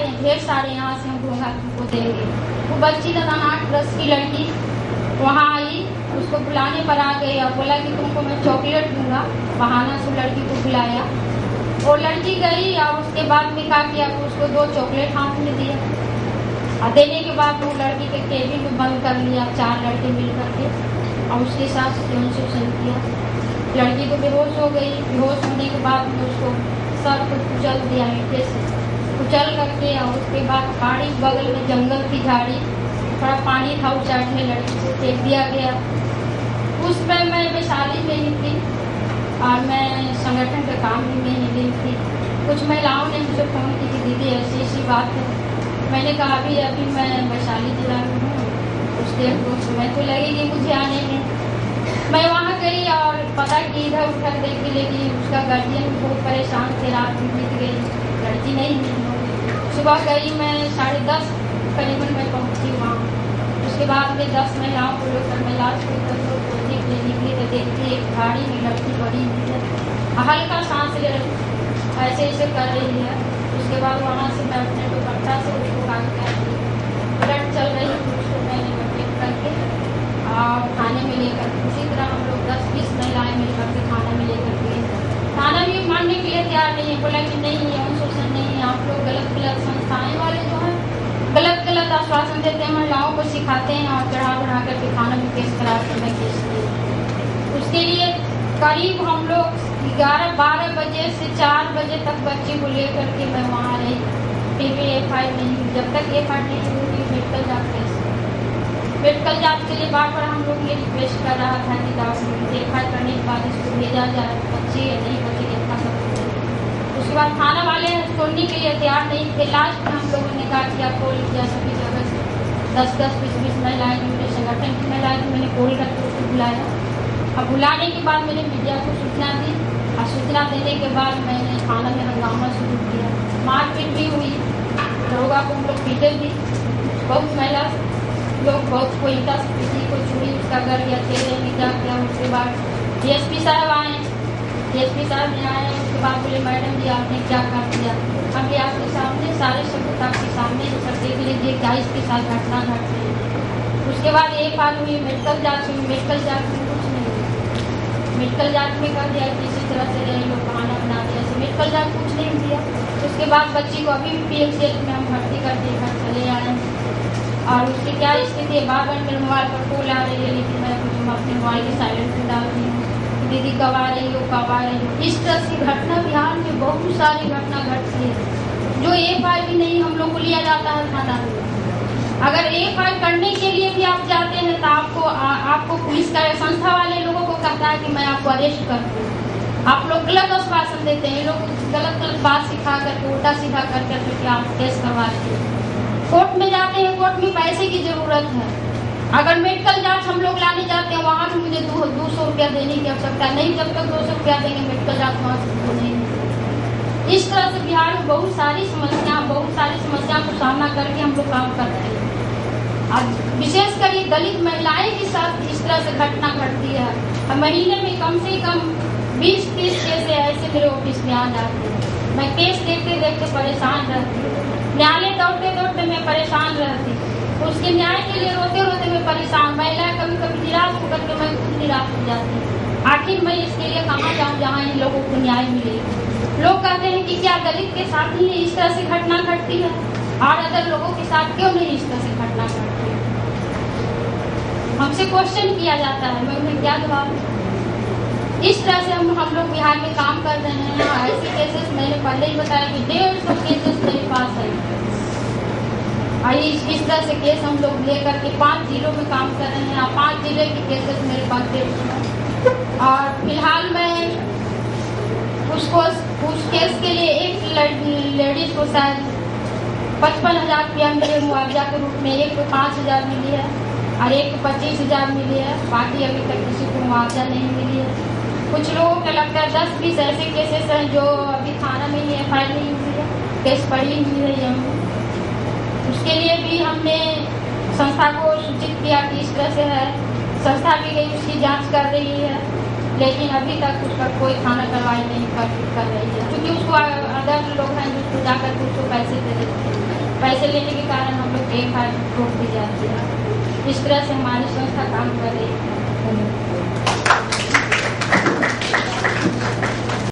रहे हैं ढेर सारे, यहाँ से हम ढूंढा तुमको देंगे। वो बच्ची 8-10 की लड़की वहाँ आई, उसको बुलाने पर आ गई और बोला कि तुमको मैं चॉकलेट दूंगा। बहाना से लड़की को बुलाया और लड़की गई और उसके बाद में क्या किया, उसको 2 चॉकलेट हाथ में दिया और देने के बाद वो लड़की के केबिन में बंद कर लिया 4 लड़के मिल करके और उसके साथ शोषण किया। लड़की को बेहोश हो गई। बेहोश होने के बाद में उसको सर को कुचल दिया, ईंटे से कुचल करके और उसके बाद पहाड़ी बगल में जंगल की झाड़ी, थोड़ा पानी था उस साइड में, लड़की को फेंक दिया गया। उस पर मैं वैशाली में ही थी और मैं संगठन के काम भी में ही गई थी। कुछ महिलाओं ने मुझे फ़ोन की कि दीदी ऐसी ऐसी बात है। मैंने कहा अभी मैं वैशाली जिला में हूँ, उसके समय तो लगेगी मुझे आने में। मैं वहाँ गई और पता कि इधर उधर देख के, लेकिन उसका गार्जियन बहुत परेशान थे। रात में बीत गई, लड़की नहीं मिली। सुबह गई मैं 10:30 करीबन मैं पहुँची वहाँ। उसके बाद में 10 महिलाओं को लेकर मैं लाश को खोजने के लिए निकली तो देखती एक गाड़ी में लड़की पड़ी हुई है, हल्का सांस ले ऐसे ऐसे कर रही है। उसके बाद वहाँ से मैं अपने दुपट्टा से उसको काट कर ब्लड चल रही है, उसको मैंने बकेट करके और थाने में लेकर, उसी तरह हम लोग 10-20 महिलाएं मिलकर के थाने में लेकर गए। थाना भी मानने के लिए तैयार नहीं है, बोला कि नहीं यौन शोषण नहीं है, आप लोग गलत संस्थाएं वाले जो है गलत आश्वासन देते हैं, महिलाओं को सिखाते हैं और बढ़ा करके थाना में केस करा कर मैं केस किया। उसके लिए करीब हम लोग 11-12 बजे से 4 बजे तक बच्ची को लेकर के मैं वहाँ रही, फिर भी FIR नहीं हुई। जब तक FIR नहीं हुई मेडिकल जाँच के लिए बार हम लोग ये रिक्वेस्ट कर रहा था कि FIR करने के बाद इसको भेजा जाए, बच्ची या नहीं बच्ची देखा सकते। उसके बाद थाना वाले छोड़ने के लिए तैयार नहीं थे। लास्ट में हम लोगों ने कहा कि आप कॉल किया सभी जगह से 10-10, 20-20 महिलाएं, मेरे संगठन की महिलाएं, तो मैंने कॉल करके उसको बुलाया। अब बुलाने के बाद मैंने मीडिया को सूचना दी और सूचना देने के बाद मैंने थाना में हंगामा शुरू किया। मारपीट भी हुई, दरोगा को हम लोग पीटे भी, बहुत महिला लोग बहुत कोई ईंटा से पीटी, को छुरी उसका घर गया, तेरे में क्या किया। उसके बाद DSP साहब आए, DSP साहब ने आए, उसके बाद बोले मैडम जी आपने क्या कर दिया। हम ये आपके सामने सारे सबूत आपके सामने सब देख लीजिए क्या इसके साथ घटना घट रही है। उसके बाद FIR हुई, मेडिकल जाँच हुई, मेडिकल जाँच में कुछ नहीं हुआ। मेडिकल जाँच में कर दिया किसी तरह से रहे लोग बहाना बना दिया, मेडिकल जाँच कुछ नहीं दिया। उसके बाद बच्ची को अभी PMCH में हम भर्ती करके घर चले आए और उसकी क्या स्थिति है, बार मेरे मोबाइल पर कॉल आ रही है, लेकिन मैं अपने मोबाइल के साइलेंट में डाल रही हूँ, दीदी कब आ रही हो कब आ रही हो। इस तरह की घटना बिहार में बहुत सारी घटना घटती है जो FIR भी नहीं हम लोग को लिया जाता है थाना में। अगर FIR करने के लिए भी आप जाते हैं तो आपको पुलिस का संस्था वाले लोगों को कहता है कि मैं आपको अरेस्ट कर दूँ। आप लोग गलत आश्वासन देते हैं, लोग गलत बात सिखा करके उल्टा सीधा कर करके आप केस करवाते हैं। कोर्ट में जाते हैं, कोर्ट में पैसे की जरूरत है। अगर मेडिकल जांच हम लोग लाने जाते हैं वहाँ भी मुझे 200 रुपया देने की आवश्यकता नहीं, जब तक 200 रुपया देंगे मेडिकल जांच वहाँ से नहीं। इस तरह से बिहार में बहुत सारी समस्या को सामना करके हम लोग काम कर रहे हैं। आज विशेषकर ये दलित महिलाएं के साथ इस तरह से घटना घटती है। महीने में कम से कम 20-30 केस ऐसे मेरे ऑफिस में आ जाते हैं। मैं केस देखते देखते परेशान रहती हूँ, न्यायालय दौड़ते मैं परेशान रहती, उसके न्याय के लिए रोते मैं परेशान। महिला कभी निराश होकर के मैं खुद निराश हो जाती हूँ। आखिर मैं इसके लिए कहाँ जाऊँ जहाँ इन लोगों को न्याय मिले। लोग कहते हैं कि क्या दलित के साथ ही इस तरह से घटना घटती है और अदर लोगों के साथ क्यों नहीं इस तरह से घटना घटती है। हमसे क्वेश्चन किया जाता है, मैं उन्हें क्या जवाब दूं। इस तरह से हम लोग बिहार में काम कर रहे हैं। ऐसे केसेस मैंने पहले ही बताया कि 150 केसेस मेरे पास है। इस तरह से केस हम लोग लेकर के 5 जिलों में काम कर रहे हैं। 5 जिले के केसेस मेरे पास है और फिलहाल मैं उस केस के लिए एक लेडीज को शायद 55,000 रुपया मेरे मुआवजा के रूप में, एक को 5,000 मिली है और एक को 25,000 मिली है। बाकी अभी तक किसी को मुआवजा नहीं मिली है। कुछ लोगों को लगता है 10-20 ऐसे केसेस हैं जो अभी थाना में ही FIR नहीं हुई है, केस पड़ी हुई है। उसके लिए भी हमने संस्था को सूचित किया कि इस तरह से है। संस्था भी गई, उसकी जांच कर रही है, लेकिन अभी तक उसका कोई थाना कार्रवाई नहीं कर रही है, क्योंकि उसको अदर लोग हैं जो जाकर उसको पैसे दे देते हैं। पैसे लेने के कारण हम लोग FIR ठोक दी जाती है। इस तरह से हमारी संस्था काम कर रही है।